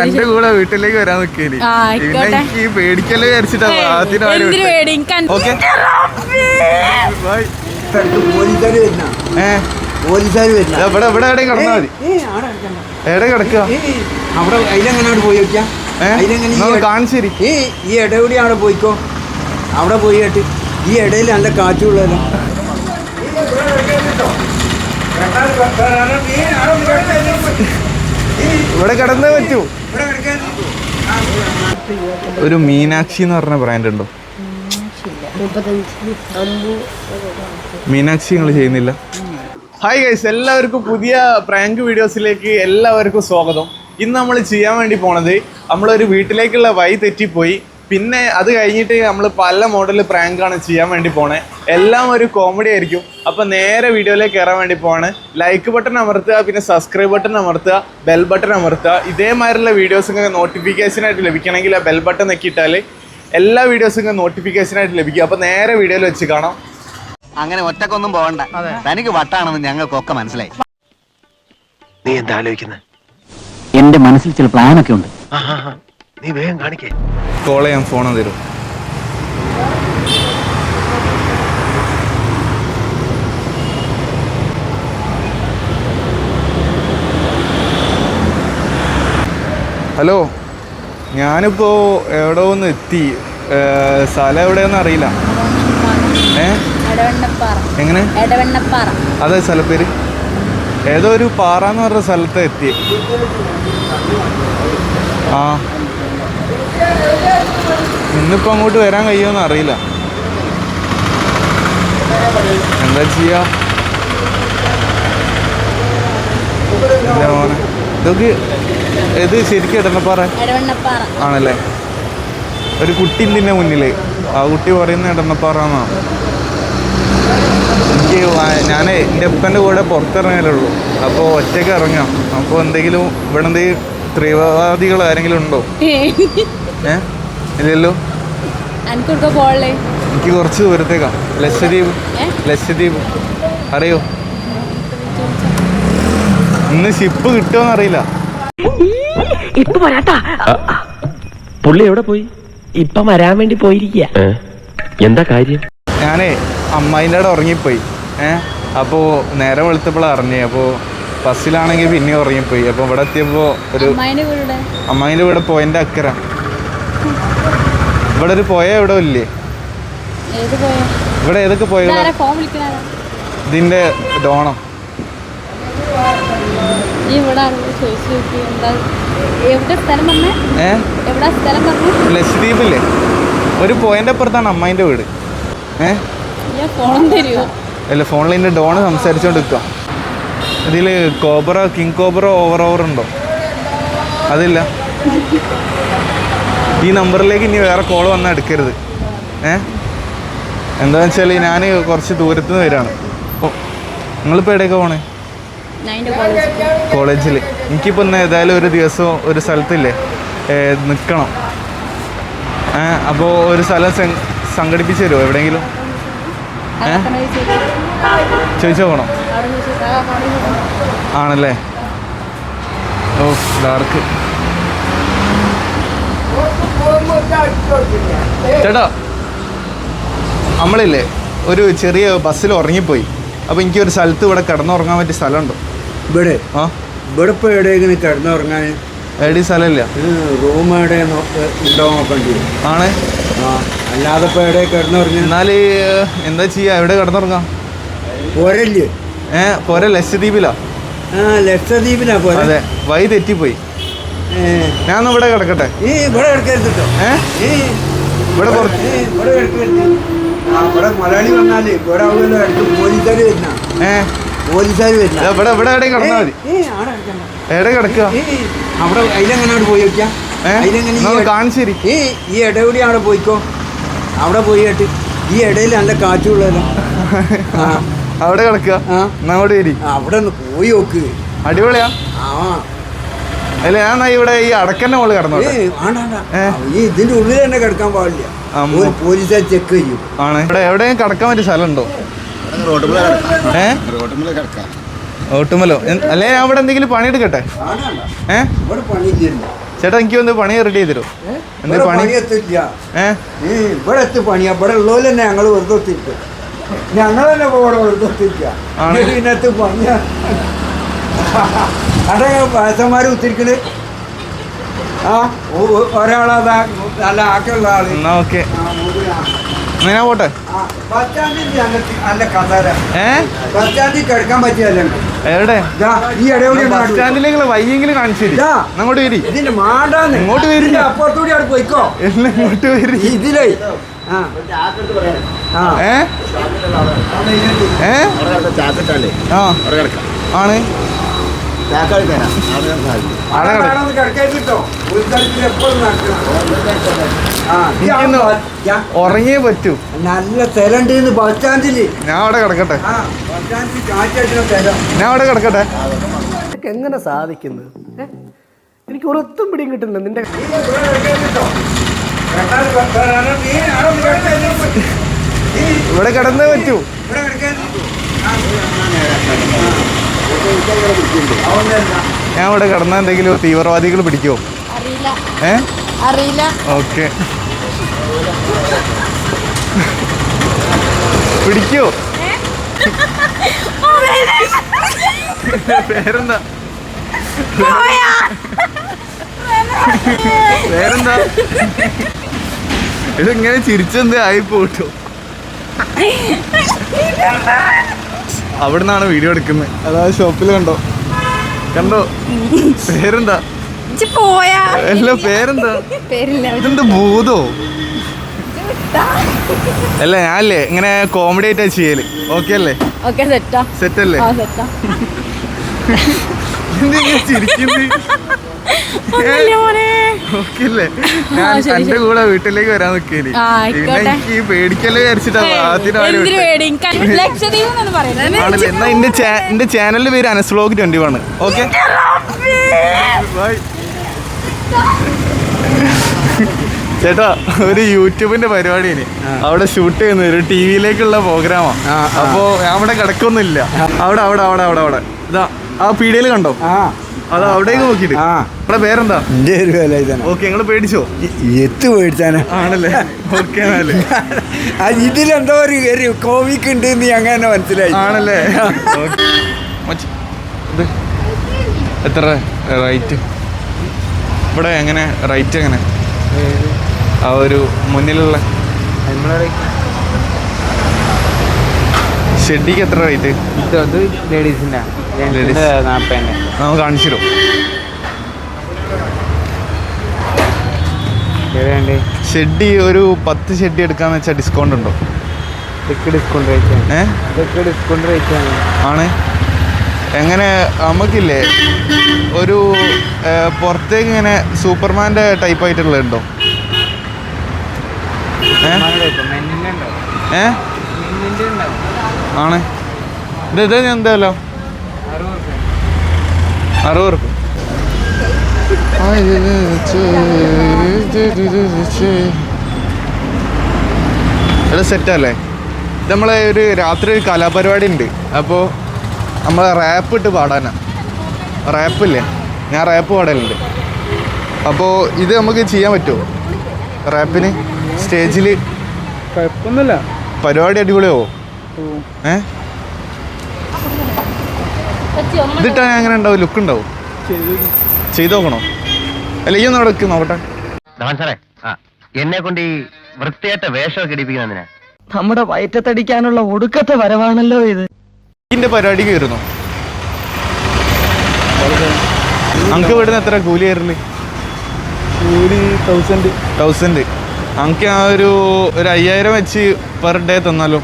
എന്റെ കൂടെ വീട്ടിലേക്ക് വരാൻ നിക്കേനി പിന്നെ എനിക്ക് പേടിക്കല്ലേ വിചാരിച്ചിട്ടാ ഇവിടെ എവിടെ കിടന്നാ മതി. എവിടെ കിടക്കുക അവിടെ അതിലെങ്ങനെ പോയി വെക്കാം കാണിച്ചേരി. ഈ ഇടകൂടി അവിടെ പോയിക്കോ. അവിടെ പോയിട്ട് ഈ ഇടയിൽ നല്ല കാറ്റുള്ളതല്ലോ. ഇവിടെ കിടന്നേ പറ്റൂ. ഒരു മീനാക്ഷി എന്ന് പറഞ്ഞ ബ്രാൻഡ് ഉണ്ടോ? മീനാക്ഷി നിങ്ങൾ ചെയ്യുന്നില്ല? ഹായ് ഗൈസ്, എല്ലാവർക്കും പുതിയ പ്രാങ്ക് വീഡിയോസിലേക്ക് എല്ലാവർക്കും സ്വാഗതം. ഇന്ന് നമ്മൾ ചെയ്യാൻ വേണ്ടി പോണത്, നമ്മളൊരു വീട്ടിലേക്കുള്ള വഴി തെറ്റിപ്പോയി. പിന്നെ അത് കഴിഞ്ഞിട്ട് നമ്മൾ പല മോഡൽ പ്രാങ്കാണ് ചെയ്യാൻ വേണ്ടി പോണേ. എല്ലാം ഒരു കോമഡി ആയിരിക്കും. അപ്പോൾ നേരെ വീഡിയോയിലേക്ക് കയറാൻ വേണ്ടി പോവാണ്. ലൈക്ക് ബട്ടൺ അമർത്തുക, പിന്നെ സബ്സ്ക്രൈബ് ബട്ടൺ അമർത്തുക, ബെൽ ബട്ടൺ അമർത്തുക. ഇതേമാതിരിയുള്ള വീഡിയോസൊക്കെ നോട്ടിഫിക്കേഷനായിട്ട് ലഭിക്കണമെങ്കിൽ ആ ബെൽ ബട്ടൺ നെക്കിയിട്ടാൽ എല്ലാ വീഡിയോസൊക്കെ നോട്ടിഫിക്കേഷനായിട്ട് ലഭിക്കും. അപ്പോൾ നേരെ വീഡിയോയിൽ വെച്ച് കാണാം. അങ്ങനെ ഒറ്റക്കൊന്നും പോകണ്ട, തനിക്ക് വട്ടാണെന്ന് ഞങ്ങൾക്കൊക്കെ മനസ്സിലായി. നീ എന്താ ആലോചിക്കുന്നത്? എന്റെ മനസ്സിൽ ചില പ്ലാനൊക്കെ ഉണ്ട്. നീ വേഗം കാണിക്കേ. കോൾ ചെയ്യാൻ ഫോൺ തരും. ഹലോ, ഞാനിപ്പോ എവിടെ ഒന്ന് എത്തി. സ്ഥലം എവിടെയെന്ന് അറിയില്ല. എങ്ങനെ? അതെ, സ്ഥലപ്പേര് ഏതോ ഒരു പാറ എന്ന് പറഞ്ഞ സ്ഥലത്ത് എത്തി. ആ, ഇന്നിപ്പോൾ അങ്ങോട്ട് വരാൻ കഴിയുമെന്ന് അറിയില്ല. എന്താ ചെയ്യാ? മോനെ, ഇതൊക്കെ ഇത് ശരിക്കും എടവണ്ണപ്പാറ ആണല്ലേ? ഒരു കുട്ടി ഇതിൻ്റെ മുന്നിൽ, ആ കുട്ടി പറയുന്ന എടവണ്ണപ്പാറ എന്നാണ്. ഞാനേ എൻ്റെ ഉപ്പൻ്റെ കൂടെ പുറത്തിറങ്ങലുള്ളൂ. അപ്പോൾ ഒറ്റയ്ക്ക് ഇറങ്ങാം. അപ്പോൾ എന്തെങ്കിലും ഇവിടെ എന്തെങ്കിലും തീവ്രവാദികൾ ആരെങ്കിലും ഉണ്ടോ? ഇല്ലല്ലോ. എനിക്ക് കുറച്ച് ദൂരത്തേക്കാ. ലക്ഷദ്വീപ് അറിയോ? ഇന്ന് ഷിപ്പ് കിട്ടുമോന്ന് അറിയില്ല. ഇപ്പൊ വരാട്ടാ. പുള്ളി എവിടെ പോയി? ഇപ്പൊ വരാൻ വേണ്ടി പോയിരിക്കുക. എന്താ കാര്യം? ഞാനേ അമ്മായിൻ്റെ അവിടെ ഉറങ്ങിപ്പോയി. അപ്പോൾ നേരം വെളുത്തപ്പോഴാണ് അറിഞ്ഞേ. അപ്പോൾ ബസ്സിലാണെങ്കിൽ പിന്നെ ഉറങ്ങിപ്പോയി. അപ്പോൾ ഇവിടെ എത്തിയപ്പോൾ ഒരു അമ്മായിൻ്റെ വീട് പോയിൻ്റെ അക്കര. ഇവിടെ ഒരു പോയ എവിടെ ഇല്ലേ? ഇവിടെ ഏതൊക്കെ പോയ? ഇതിൻ്റെ ഡോണം. ലക്ഷദ്വീപില്ലേ? ഒരു പോയിൻ്റെ അപ്പുറത്താണ് അമ്മായിൻ്റെ വീട്. അല്ല, ഫോണിൽ ഇതിൻ്റെ ഡോണ് സംസാരിച്ചുകൊണ്ട് നിൽക്കാം. ഇതിൽ കോബ്ര, കിങ് കോബ്ര ഓവർ ഉണ്ടോ? അതില്ല. ഈ നമ്പറിലേക്ക് ഇനി വേറെ കോൾ വന്നാൽ എടുക്കരുത്. എന്താണെന്ന് വെച്ചാൽ ഞാൻ കുറച്ച് ദൂരത്ത് നിന്ന് വരികയാണ്. അപ്പോൾ നിങ്ങളിപ്പോൾ എവിടെയൊക്കെ പോണേ? കോളേജിൽ. എനിക്കിപ്പോൾ ഇന്ന് ഏതായാലും ഒരു ദിവസം ഒരു സ്ഥലത്തില്ലേ നിൽക്കണം. അപ്പോൾ ഒരു സ്ഥലം സംഘടിപ്പിച്ച് തരുമോ എവിടെയെങ്കിലും? ചോദിച്ചു നോക്കണം. ആണല്ലേ? ഓ, ഡാർക്ക്. ചേട്ടാ, നമ്മളില്ലേ ഒരു ചെറിയ ബസ്സിൽ ഉറങ്ങിപ്പോയി. അപ്പോൾ എനിക്കൊരു സ്ഥലത്ത് ഇവിടെ കിടന്നുറങ്ങാൻ പറ്റിയ സ്ഥലമുണ്ടോ? ഇവിടെ ഇവിടെ ഇപ്പോൾ എവിടെയെങ്കിലും കിടന്നുറങ്ങാൻ എവിടെ സ്ഥലമില്ല. റൂം എവിടെ ഉണ്ടോ നോക്കേണ്ടി വരും. ആണ്. അല്ലാതെ ഇപ്പോൾ എവിടെ കിടന്നുറങ്ങി? എന്നാൽ എന്താ ചെയ്യുക? എവിടെ കിടന്നുറങ്ങാം? പോരല്ലേ? പോര, ലക്ഷദ്വീപിലാ. ലക്ഷദ്വീപിലാ പോരാ. അതെ, വഴി തെറ്റിപ്പോയി. ഞാനൊന്ന് ഇവിടെ കിടക്കട്ടെ. ഇവിടെ കിടക്കരുത് കേട്ടോ. ഇവിടെ ഇവിടെ കിടക്കരുത്. ഇവിടെ മലയാളി വന്നാല് ഇവിടെ അടുത്ത് പോലീസുകാർ വരുന്ന പോലീസുകാർ വരുന്ന ഇവിടെ ഇവിടെ എവിടെയും കിടന്നാൽ മതി. എവിടെ കിടക്കുക? അവിടെ അതിലെങ്ങനെ പോയി വെക്കാം. കാണിച്ചേരി. ഈ ഇടകൂടി അവിടെ പോയിക്കോ. അവിടെ പോയിട്ട് ഈ ഇടയിൽ നല്ല കാറ്റുള്ളതല്ലോ. അവിടെ കിടക്കുക. അവിടെ വരി. അവിടെ ഒന്ന് പോയി നോക്ക്. അടിപൊളിയാ. അല്ല, ഞാൻ ഇവിടെ ഈ അടക്കന്റെ മുകളിൽ കിടന്നു. ഈ ഇതിന്റെ ഉള്ളിൽ തന്നെ കിടക്കാൻ പാടില്ല. പോലീസുകാർ ചെക്ക് ചെയ്യും. ആണ്. ഇവിടെ എവിടെയും കിടക്കാൻ പറ്റിയ സ്ഥലമുണ്ടോ? ഓട്ടുമല്ലോ അല്ലേ? ഞാൻ ഇവിടെ എന്തെങ്കിലും പണിയെടുക്കട്ടെ? ഇവിടെ പണിയില്ല ചേട്ടാ, എനിക്ക് വന്ന് പണി റെഡി ചെയ്ത് തരുമോ? ഇവിടെ പണി എത്തില്ല. ഇവിടെ എത്തി പണിയാ. ഇവിടെ ഉള്ളവര് തന്നെ ഞങ്ങൾ വെറുതെ എത്തിയിട്ട് ഞങ്ങൾ തന്നെ ഇവിടെ വെറുതെ എത്തിരിക്കുക. ഇതിനകത്ത് പണിയാ. അവിടെ വയസ്സന്മാർ കുത്തിരിക്കണ്. ആ ഒരാളതാ നല്ല ആക്കുള്ള ആള്. എന്നാ ഓക്കെ, ഞാൻ പോട്ടെ. ബസ് സ്റ്റാൻഡിൽ നല്ല കസേര. ബസ് സ്റ്റാൻഡിൽ കിടക്കാൻ പറ്റിയല്ലേ? എവിടെ? ഈ ഇടയോടെ ബസ് സ്റ്റാൻഡിലേക്ക് വയ്യെങ്കിലും കാണിച്ചു തരും. അങ്ങോട്ട് വരി. ഇതിന്റെ മാണ്ടാന്ന് ഇങ്ങോട്ട് വരി. അപ്പുറത്തൂടി അവിടെ പോയിക്കോ. എല്ലാം ഇങ്ങോട്ട് വരി. ഇതിലേ ആണ് ഉറങ്ങിയേ പറ്റൂ. നല്ല സ്ഥലമുണ്ട് ബസ് സ്റ്റാൻഡില്. ഞാൻ അവിടെ കിടക്കട്ടെ. ഞാൻ അവിടെ കിടക്കട്ടെ. എങ്ങനെ സാധിക്കുന്നത്? എനിക്ക് ഒരൊത്തും പിടിയും കിട്ടുന്നില്ല നിന്റെ. ഇവിടെ കിടന്നേ പറ്റൂ. ഞാൻ ഇവിടെ കിടന്ന എന്തെങ്കിലും തീവ്രവാദികൾ പിടിക്കുമോ? അറിയില്ല. ഓക്കെ, പിടിക്കോ? പേരെന്താ? പേരെന്താ? ഇതിങ്ങനെ ചിരിച്ചെന്ത് ആയി പോട്ടോ. അവിടെ നിന്നാണ് വീഡിയോ എടുക്കുന്നത്. അതായത് ഷോപ്പിൽ കണ്ടോ? പേരെന്താ? അല്ല, പേരെന്താ? ഇതെന്ത് ഭൂതോ? അല്ല, ഞാനല്ലേ ഇങ്ങനെ കോമഡി ആയിട്ടാ ചെയ്യല്. ഓക്കെ അല്ലേ? സെറ്റ് അല്ലേ? ചിരിക്കുന്നത് ഓക്കെ അല്ലേ? ഞാൻ എന്റെ കൂടെ വീട്ടിലേക്ക് വരാൻ നിൽക്കേനി. പിന്നെ എനിക്ക് പേടിക്കല് വിചാരിച്ചിട്ടാ. ആണല്ലേ? എന്നാ എന്റെ ചാനലിന്റെ പേര് അനസ്ലോഗ് 21. Okay, by. ചേട്ടാ, ഒരു യൂട്യൂബിന്റെ പരിപാടിയാണ് അവിടെ ഷൂട്ട് ചെയ്യുന്നത്. ഒരു ടിവിയിലേക്കുള്ള പ്രോഗ്രാമാ. അപ്പോ ഞാൻ അവിടെ കിടക്കൊന്നുമില്ല. അവിടെ അവിടെ അവിടെ അവിടെ അവിടെ ഇതാ ആ പീഡിയയില് കണ്ടോ? അത് അവിടേക്ക് നോക്കിട്ട്. അവിടെ പേരെന്താ? ഓക്കെ, നിങ്ങള് പേടിച്ചോ? എത്ത് പേടിച്ചാനാ? ആണല്ലേ? ഓക്കെ, ഇതിലെന്തോ ഒരു കോമിക്ക് ഉണ്ട് അങ്ങനെ മനസ്സിലായി. ആണല്ലേ? ഇത് എത്ര റേറ്റ്? ഇവിടെ എങ്ങനെ റേറ്റ്? എങ്ങനെ ആ ഒരു മുന്നിലുള്ള ഷെഡിക്ക് എത്ര റേറ്റ്? ലേഡീസിന്റെ നമുക്ക് കാണിച്ചു തരും. ഷെഡി ഒരു 10 ഷെഡി എടുക്കാന്ന് വെച്ചാൽ ഡിസ്കൗണ്ട് ഉണ്ടോ? ആണ്. എങ്ങനെ നമുക്കില്ലേ ഒരു പുറത്തേക്ക് ഇങ്ങനെ സൂപ്പർമാൻ്റെ ടൈപ്പ് ആയിട്ടുള്ളത് ഉണ്ടോ? ആണ്. ഇത് എന്തായാലോ 60 രൂപ. ഇത് സെറ്റല്ലേ? ഇത് നമ്മളെ ഒരു രാത്രി ഒരു കലാപരിപാടി ഉണ്ട്. അപ്പോൾ നമ്മൾ റാപ്പ് ഇട്ട് പാടാനാ. റാപ്പില്ലേ? ഞാൻ റാപ്പ് പാടലുണ്ട്. അപ്പോൾ ഇത് നമുക്ക് ചെയ്യാൻ പറ്റുമോ റാപ്പിന് സ്റ്റേജിൽ? കുഴപ്പമൊന്നുമില്ല. പരിപാടി അടിപൊളിയാവോ? ഇതിട്ടാ എങ്ങനെ ഉണ്ടാവും? ലുക്ക് ഉണ്ടാവും? ചെയ്ത് നോക്കണോ? അല്ല, ഈ ഒന്ന് അവിടെ നോക്കട്ടെ. എന്നെ കൊണ്ട് ഈ വൃത്തിയായിട്ട വേഷമൊക്കെ ഇടിപ്പിക്കുന്നതിനാ. നമ്മുടെ വയറ്റത്തടിക്കാനുള്ള ഒടുക്കത്തെ വരവാണല്ലോ ഇത്. ഇതിന്റെ പരിപാടിക്ക് വരുന്നു. നമുക്ക് ഇവിടുന്ന് എത്ര കൂലി കയറല്? കൂലി 1000. നമുക്ക് ആ ഒരു 5000 വെച്ച് പെർ ഡേ തന്നാലോ?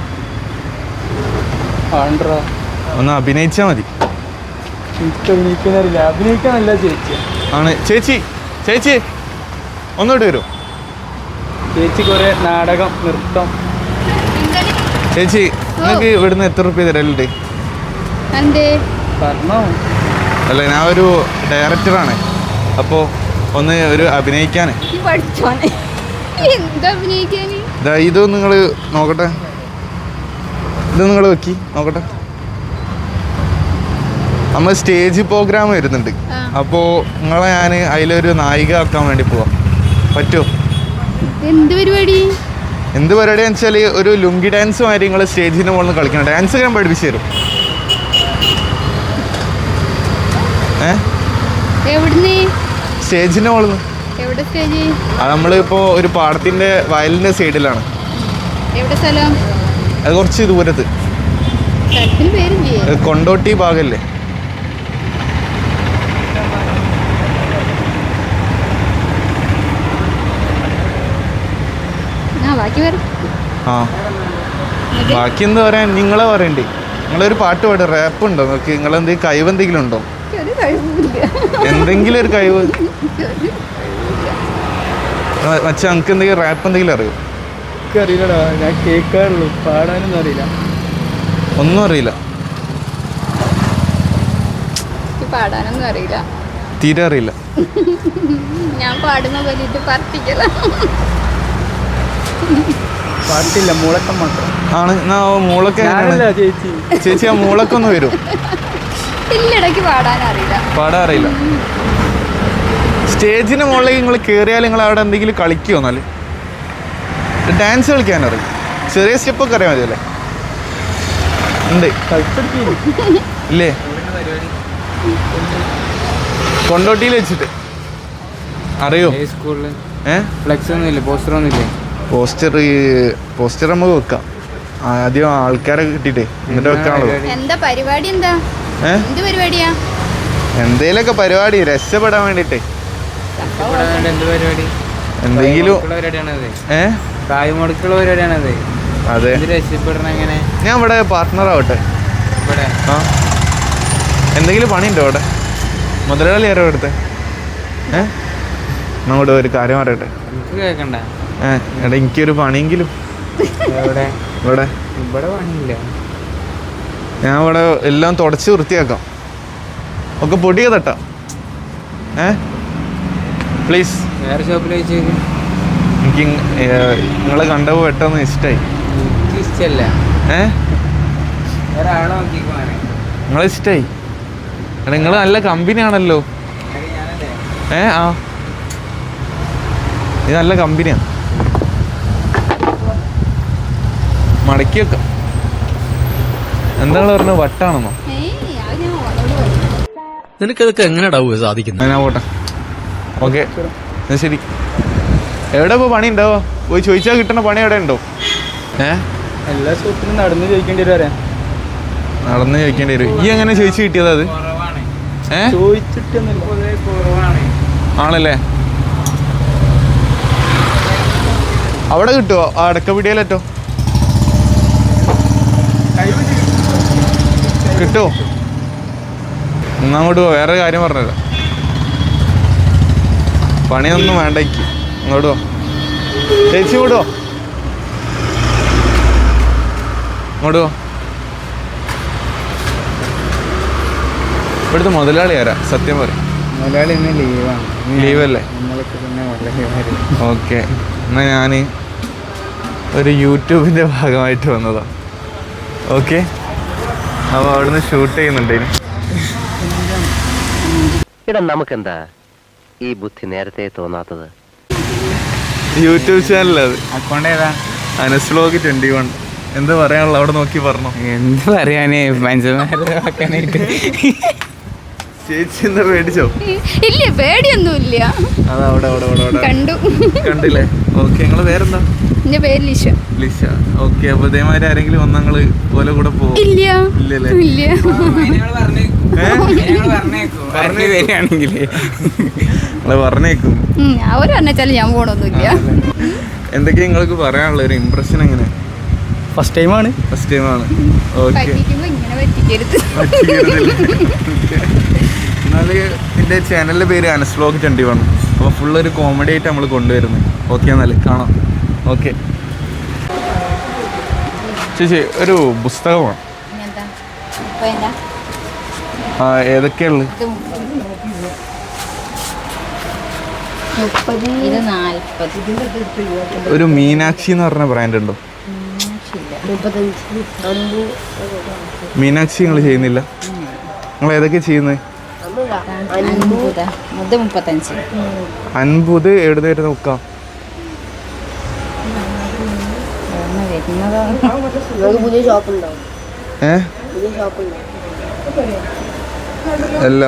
ഒന്ന് അഭിനയിച്ചാ മതി. അഭിനയിക്കാനല്ല ചേച്ചി. ആണ് ചേച്ചി. ചേച്ചി ഒന്നോട്ട് വരുമോ? ചേച്ചി കുറെ നാടകം, നൃത്തം. ചേച്ചി, നിങ്ങൾക്ക് ഇവിടുന്ന് എത്ര റുപ്യ തരലുണ്ട്? അല്ല, ഞാൻ ഒരു ഡയറക്ടറാണ്. അപ്പോൾ ഒന്ന് ഒരു അഭിനയിക്കാൻ. ഇത് നിങ്ങൾ നോക്കട്ടെ. ഇത് നിങ്ങൾ വെക്കി നോക്കട്ടെ. നമ്മൾ സ്റ്റേജ് പ്രോഗ്രാം വരുന്നുണ്ട്. അപ്പോൾ നിങ്ങളെ ഞാൻ അതിലൊരു നായിക ആക്കാൻ വേണ്ടി പോവാം. പറ്റുമോ? എന്ത് പരിപാടി? എന്ത് പരിപാടിയാന്ന് വെച്ചാൽ ഒരു ലുങ്കി ഡാൻസ് മാതിരി നിങ്ങൾ സ്റ്റേജിൻ്റെ മുകളിൽ നിന്ന് കളിക്കണം. ഡാൻസ് ഞാൻ പഠിപ്പിച്ചു തരും. എവിടുന്ന്? സ്റ്റേജിൻ്റെ മുകളിൽ നിന്ന്. എവിടെ സ്റ്റേജ്? അത് നമ്മളിപ്പോൾ ഒരു പാടത്തിൻ്റെ വയലിൻ്റെ സൈഡിലാണ്. എവിടെ സ്ഥലം? അത് കുറച്ച് ദൂരത്ത്. സ്ഥലത്തിന് പേരില്ലേ? കൊണ്ടോട്ടി ഭാഗമല്ലേ? ബാക്കി വരാം. ആ ബാക്കി എന്താ പറയാൻ, നിങ്ങളെ പറയണ്ടേ. നിങ്ങളൊരു പാട്ട് പാടും, റാപ്പ് ഉണ്ടോ നോക്കി? നിങ്ങളെന്തെങ്കിലും കഴിവ് എന്തെങ്കിലും ഉണ്ടോ? എന്തെങ്കിലും ഒരു കഴിവ് മച്ചാ, നമുക്ക് എന്തെങ്കിലും റാപ്പ് എന്തെങ്കിലും അറിയോ? അറിയില്ലടാ, ഞാൻ കേൾക്കാറുള്ളൂ, പാടാനൊന്നും അറിയില്ല. ഒന്നും അറിയില്ല? പാടാനൊന്നും അറിയില്ല. തീരെ അറിയില്ല. ഞാൻ പാടുന്ന വലിയ പാർട്ടിക്കല. പാട്ടില്ല, മൂളക്കം മാത്രം ആണ്. എന്നാ മൂളൊക്കെ ചേച്ചി. ചേച്ചി ആ മൂളൊക്കെ ഒന്ന് വരും? ഇല്ലടക്ക് പാടാനറിയില്ല. പാടാറിയില്ല. സ്റ്റേജിന് മുകളിലേക്ക് നിങ്ങൾ കയറിയാൽ നിങ്ങൾ അവിടെ എന്തെങ്കിലും കളിക്കുമോ? എന്നാൽ ഡാൻസ് കളിക്കാനറിയും. ചെറിയ സ്റ്റെപ്പൊക്കെ അറിയാൻ മതിയല്ലേ? ഉണ്ട് ഇല്ലേ? കൊണ്ടോട്ടിയിൽ വെച്ചിട്ട് അറിയോ? സ്കൂളിൽ ഫ്ലെക്സ് ഒന്നുമില്ല, പോസ്റ്റർ ഒന്നുമില്ലേ? പോസ്റ്റർ നമുക്ക് വെക്കാം. ആദ്യം ആൾക്കാരെ കിട്ടിയിട്ടേ എന്നിട്ട് വെക്കാണല്ലോ. എന്താ പരിപാടി? എന്താ എന്ത് പരിപാടിയാ? എന്തേലൊക്കെ പരിപാടി രക്ഷപ്പെടാൻ വേണ്ടിട്ടേ. എന്തെങ്കിലും അതെ. ഞാൻ ഇവിടെ പാർട്ട്ണർ ആവട്ടെ. ആ എന്തെങ്കിലും പണിയുണ്ടോ അവിടെ? മുതലാളി ആരോ എടുത്തെ? നമ്മോട് ഒരു കാര്യം പറയട്ടെ. എടാ എനിക്കൊരു പണിയെങ്കിലും. ഇവിടെ ഞാൻ ഇവിടെ എല്ലാം തുടച്ച് വൃത്തിയാക്കാം. ഒക്കെ പൊടിയ തട്ടാം. പ്ലീസ്. വേറെ ഷോപ്പിൽ എനിക്ക് നിങ്ങളെ കണ്ടപ്പോൾ പെട്ടെന്ന് ഇഷ്ടമായി. ഇഷ്ടല്ല. വേറെ ആളെ നിങ്ങളെ ഇഷ്ടമായി. എടാ നിങ്ങൾ നല്ല കമ്പനിയാണല്ലോ. ആ ഇത് നല്ല കമ്പനിയാണ്. മടക്കി വെക്കാം. എന്താണ് പറഞ്ഞത്? വട്ടാണെന്നോ? നിനക്കതൊക്കെ എങ്ങനെയാ സാധിക്കുന്നത്? ഞാൻ പോട്ടെ. ഓക്കെ ശരി. എവിടെ ഇപ്പോൾ പണി ഉണ്ടാവോ? പോയി ചോദിച്ചാൽ കിട്ടണ പണി എവിടെ ഉണ്ടോ? എല്ലാ ഷോപ്പിലും നടന്ന് ചോദിക്കേണ്ടി വരാം. നടന്ന് ചോദിക്കേണ്ടി വരും. ഈ എങ്ങനെ ചോദിച്ചു കിട്ടിയത്? അത് ആണല്ലേ? അവിടെ കിട്ടുമോ? ആ അടക്കപിടിയിലേറ്റോ കിട്ടുമോ? അങ്ങോട്ട് പോ. വേറെ കാര്യം പറഞ്ഞല്ലോ. പണിയൊന്നും വേണ്ട. അങ്ങോട്ട് പോ. ചേച്ചി ഇങ്ങോട്ട് പോ. ഇങ്ങോട്ട് പോ. ഇവിടുത്തെ മുതലാളി ആരാ? സത്യം പറയും. മുതലാളി ഇന്ന് ലീവാണ്. ലീവല്ലേ? ഓക്കെ. എന്നാൽ ഞാൻ ഒരു യൂട്യൂബിൻ്റെ ഭാഗമായിട്ട് വന്നതാണ്. ഓക്കെ. അപ്പോൾ അവിടുന്ന് ഷൂട്ട് ചെയ്യുന്നുണ്ട്. ഇടാ നമുക്കെന്താ ഈ ബുദ്ധി നേരത്തെ തോന്നാത്തത്? യൂട്യൂബ് ചാനലത്. അക്കൗണ്ട് ഏതാ? അനസ് വ്ലോഗ് 21. എന്താ പറയാനുള്ള? അവിടെ നോക്കി പറഞ്ഞു. എന്ത് പറയാനേ, മനുഷ്യന്മാരാക്കാനായിട്ട്. ചേച്ചി എന്താ പേടിച്ചോ? ഇല്ല, പേടിയൊന്നുമില്ല. അതാ അവിടെ അവിടെ അവിടെ കണ്ടു. കണ്ടില്ലേ? ഓക്കെ. നിങ്ങള് പേരെന്താ? എന്റെ പേര് ലിഷ. ലിഷ. ഓക്കെ. അപ്പൊ ഇതേമാതിരി ആരെങ്കിലും വന്നാൽ നിങ്ങള് പോലെ കൂടെ പോകും? ഇല്ല. ഇല്ലല്ലേ? ഇല്ല. നിങ്ങള് പറഞ്ഞേക്കും. അവര് പറഞ്ഞാലും ഞാൻ പോണൊന്നുമില്ല. എന്തൊക്കെയാ നിങ്ങൾക്ക് പറയാനുള്ള ഒരു ഇംപ്രഷൻ? എങ്ങനെ? ഫസ്റ്റ് ടൈമാണ്. ഫസ്റ്റ് ടൈമാണ്. ഓക്കെ. ഇങ്ങനെ പറ്റിക്കരുത്. എന്നാല് എൻ്റെ ചാനലിൻ്റെ പേര് അനസ് വ്ലോഗ് 21. അപ്പോൾ ഫുള്ളൊരു കോമഡി ആയിട്ട് നമ്മൾ കൊണ്ടുവരുന്നത്. ഓക്കെ. എന്നാല് കാണാം. ഓക്കെ. ചേച്ചി ഒരു പുസ്തകമാണ്. ഏതൊക്കെയുള്ളത്? ഇത് 40. ഒരു മീനാക്ഷി എന്ന് പറഞ്ഞ ബ്രാൻഡ് ഉണ്ടോ? മീനാക്ഷി നിങ്ങൾ ചെയ്യുന്നില്ല? നിങ്ങൾ ഏതൊക്കെ ചെയ്യുന്നത്? 35. 50 എവിടെ വരുന്ന നോക്കാം. അല്ല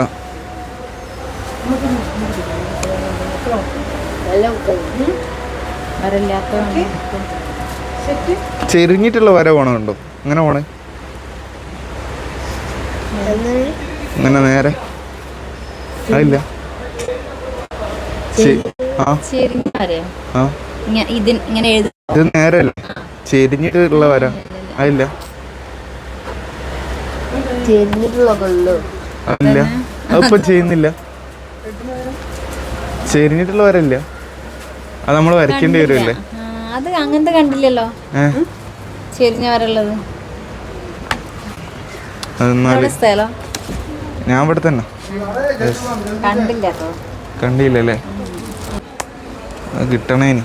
ചെരിഞ്ഞിട്ടുള്ള വര പോണുണ്ടോ? അങ്ങനെ പോണേ, അങ്ങനെ നേരെ അതില്ല. ഇത് നേരല്ലേ ചെരിഞ്ഞിട്ടുള്ള വര അതില്ല. അല്ല അതിപ്പോ ചെയ്യുന്നില്ല. ചെരിഞ്ഞിട്ടുള്ള വരല്ല, അത് നമ്മൾ വരയ്ക്കേണ്ടി വരുമല്ലേ? അത് അങ്ങനത്തെ കണ്ടില്ലല്ലോ ചെരിഞ്ഞ വരള്ളത്. സ്ഥലം ഞാൻ ഇവിടെ തന്നെ കണ്ടില്ലല്ലേ? കിട്ടണേന്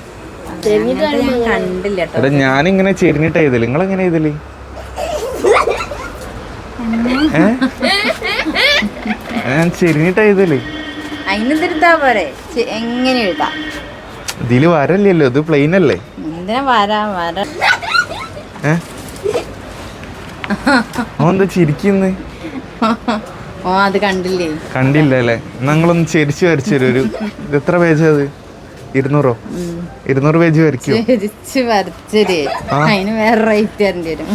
എടാ ഞാനിങ്ങനെ ചെരിഞ്ഞിട്ട് എഴുതല്, നിങ്ങളെങ്ങനെ എഴുതല്? ഞാൻ ചെരിഞ്ഞിട്ട് എഴുതല്. എങ്ങനെ എഴുതാം? ഇതില് വരല്ലല്ലോ, ഇത് പ്ലെയിൻ അല്ലേ? എന്തിനാ വര? എന്താ ചിരിക്കുന്നു? ഓ അത് കണ്ടില്ലേ? കണ്ടില്ല അല്ലേ? ഞങ്ങളൊന്ന് ചെരിച്ച് വരച്ചു തരും. ഒരു ഇത് എത്ര പേജ് അത്? 200 പേജ് വരയ്ക്കും. ചെരിച്ച് വരച്ചേ അതിന് വേറെ റേറ്റ് തരേണ്ടി വരും.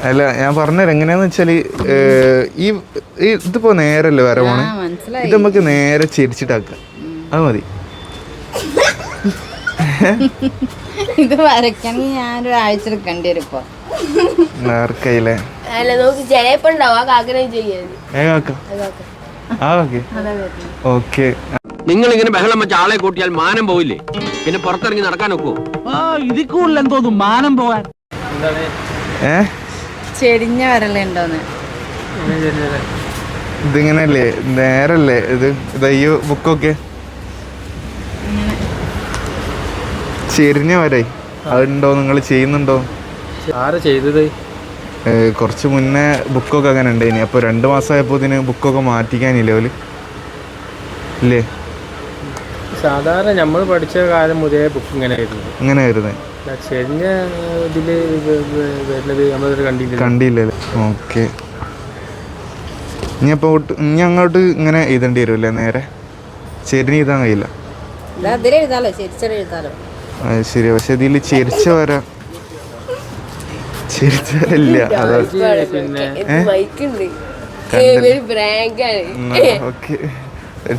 അല്ല ഞാൻ പറഞ്ഞുതരാം എങ്ങനെയാന്ന് വെച്ചാല് ഇതിപ്പോ നേരല്ലേ വര പോണേ, ഇത് നമുക്ക് നേരെ ചെരിച്ചിട്ടാക്കാം. അത് മതി. ഇത് വരയ്ക്കണമെങ്കിൽ ഞാനൊരാഴ്ച എടുക്കേണ്ടി വരും ഇപ്പൊ. ആർക്കയില്ലേ? ഓക്കെ. നിങ്ങൾ ഇങ്ങനെ ബഹളം വെച്ച ആളെ കൂട്ടിയാൽ മാനം പോയില്ലേ? പിന്നെ പുറത്തിറങ്ങി നടക്കാൻ ഒക്കുവോ? ഇതിൽ കൂടുതൽ എന്തോന്നും മാനം പോകാൻ. ചെരിഞ്ഞ വരലുണ്ടോന്ന്? ഇതിങ്ങനല്ലേ നേരല്ലേ? ഇത് ഇതയ്യോ ബുക്കൊക്കെ ചെരിഞ്ഞ വരെ അതുണ്ടോ? നിങ്ങൾ ചെയ്യുന്നുണ്ടോ? ആരാ ചെയ്തത്? കുറച്ച് മുന്നേ ബുക്കൊക്കെ അങ്ങനെ ഉണ്ടായിനി. അപ്പോൾ 2 മാസമായപ്പോൾ ഇതിന് ബുക്കൊക്കെ മാറ്റിക്കാനില്ലേ ഓല്? ഇല്ലേ? സാധാരണ നമ്മൾ പഠിച്ച കാലം മുതലേ ബുക്ക് ഇങ്ങനെ ആയിരുന്നു. ഇങ്ങനെ ആയിരുന്നേ? ചെരിഞ്ഞ ഇതില് വരുന്നത് നമ്മളത് കണ്ടില്ലല്ലേ? ഓക്കെ. ഇനി അങ്ങോട്ട് ഇങ്ങനെ എഴുതേണ്ടി വരുമല്ലേ? നേരെ ചെരിഞ്ഞ് എഴുതാൻ കഴിയില്ല. ശരി, പക്ഷെ ഇതിൽ ചെരിച്ച വരാ ചെരിച്ചില്ല. പിന്നെ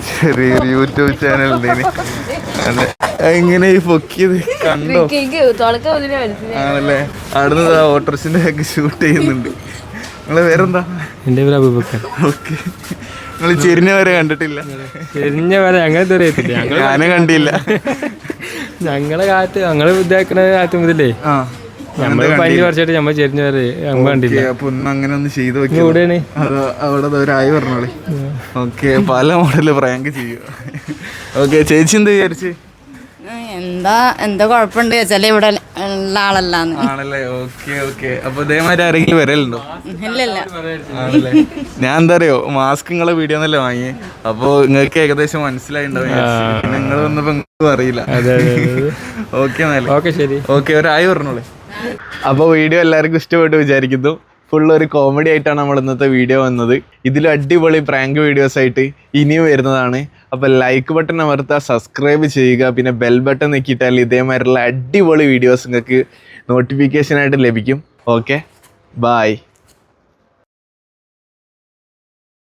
ചെറിയൊരു യൂട്യൂബ് ചാനൽ എങ്ങനെ പൊക്കിയത് കണ്ടോ? ആണല്ലേ? അവിടുന്ന് ഓട്ടോറിക്ഷന്റെ ഒക്കെ ഷൂട്ട് ചെയ്യുന്നുണ്ട്. നിങ്ങളെ പേരെന്താ? എന്റെ പേര് അബൂബക്കർ. ഓക്കെ. നിങ്ങൾ ചെരിഞ്ഞ വരെ കണ്ടിട്ടില്ല? ചെരിഞ്ഞ വരെ അങ്ങനത്തെ അറിയത്തില്ല. ഞാനും കണ്ടില്ല. ഞങ്ങളെ കാലത്ത് ഞങ്ങള് വിദ്യാക്കുന്ന കാലത്ത് മുതലേ നമ്മള് 5 വർഷമായിട്ട് നമ്മൾ ചെരിഞ്ഞ വരെ ഞങ്ങൾ കണ്ടില്ല. അപ്പൊ അങ്ങനെ ഒന്ന് ചെയ്ത് വെക്കാം. അവിടെ ഒരായി പറഞ്ഞോളി. ഓക്കെ. പല മോഡല് പ്രാങ്ക് ചെയ്യും. ഓക്കെ. ചേച്ചി എന്താ വിചാരിച്ച്? എന്താ കുഴപ്പമുണ്ട് വെച്ചാൽ ഇവിടെ ഉള്ള ആളല്ലാന്ന് ആണല്ലേ? Okay okay. അപ്പൊ ഇതേമാതിരി ആരെങ്കിലും വരലുണ്ടോ? ഇല്ലല്ല. ആണല്ലേ? ഞാൻ എന്താ അറിയോ, മാസ്ക് നിങ്ങളെ വീഡിയോ എന്നല്ലേ വാങ്ങി. അപ്പൊ നിങ്ങൾക്ക് ഏകദേശം മനസ്സിലായിണ്ടാവും. നിങ്ങൾ വന്നപ്പോ നിങ്ങൾക്കും അറിയില്ല. ഓക്കെ എന്നാലും. ഓക്കെ ശരി. ഓക്കെ. ഒരായി പറഞ്ഞോളെ. അപ്പോൾ വീഡിയോ എല്ലാവർക്കും ഇഷ്ടപ്പെട്ടു വിചാരിക്കുന്നു. ഫുള്ളൊരു കോമഡി ആയിട്ടാണ് നമ്മൾ ഇന്നത്തെ വീഡിയോ വന്നത്. ഇതിലും അടിപൊളി പ്രാങ്ക് വീഡിയോസ് ആയിട്ട് ഇനിയും വരുന്നതാണ്. അപ്പോൾ ലൈക്ക് ബട്ടൺ അമർത്തുക, സബ്സ്ക്രൈബ് ചെയ്യുക, പിന്നെ ബെൽ ബട്ടൺ നെക്കിയിട്ടാൽ ഇതേമാതിരിയുള്ള അടിപൊളി വീഡിയോസ് നിങ്ങൾക്ക് നോട്ടിഫിക്കേഷനായിട്ട് ലഭിക്കും. Okay, bye.